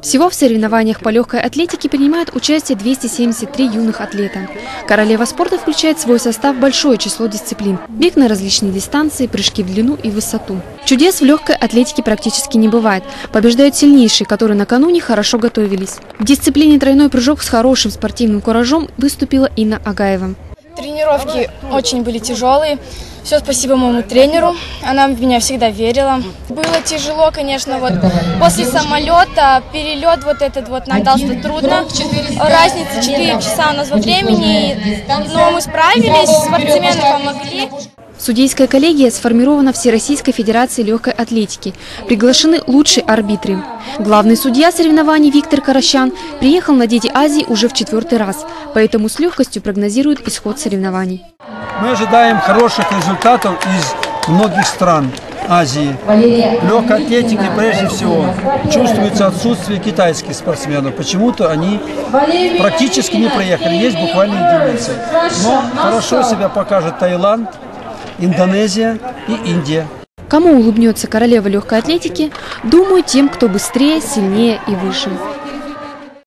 Всего в соревнованиях по легкой атлетике принимают участие 273 юных атлета. Королева спорта включает в свой состав большое число дисциплин. Бег на различные дистанции, прыжки в длину и высоту. Чудес в легкой атлетике практически не бывает. Побеждают сильнейшие, которые накануне хорошо готовились. В дисциплине тройной прыжок с хорошим спортивным куражом выступила Инна Агаева. Тренировки очень были тяжелые. Все спасибо моему тренеру, она в меня всегда верила. Было тяжело, конечно, вот после самолета, перелет вот этот вот нам дался трудно. Разница 4 часа у нас во времени, но мы справились, спортсмены помогли. Судейская коллегия сформирована Всероссийской Федерацией легкой атлетики. Приглашены лучшие арбитры. Главный судья соревнований Виктор Каращан приехал на Дети Азии уже в 4-й раз, поэтому с легкостью прогнозирует исход соревнований. Мы ожидаем хороших результатов из многих стран Азии. В легкой атлетике прежде всего чувствуется отсутствие китайских спортсменов. Почему-то они практически не проехали, есть буквально единицы. Но хорошо себя покажет Таиланд, Индонезия и Индия. Кому улыбнется королева легкой атлетики? Думаю, тем, кто быстрее, сильнее и выше.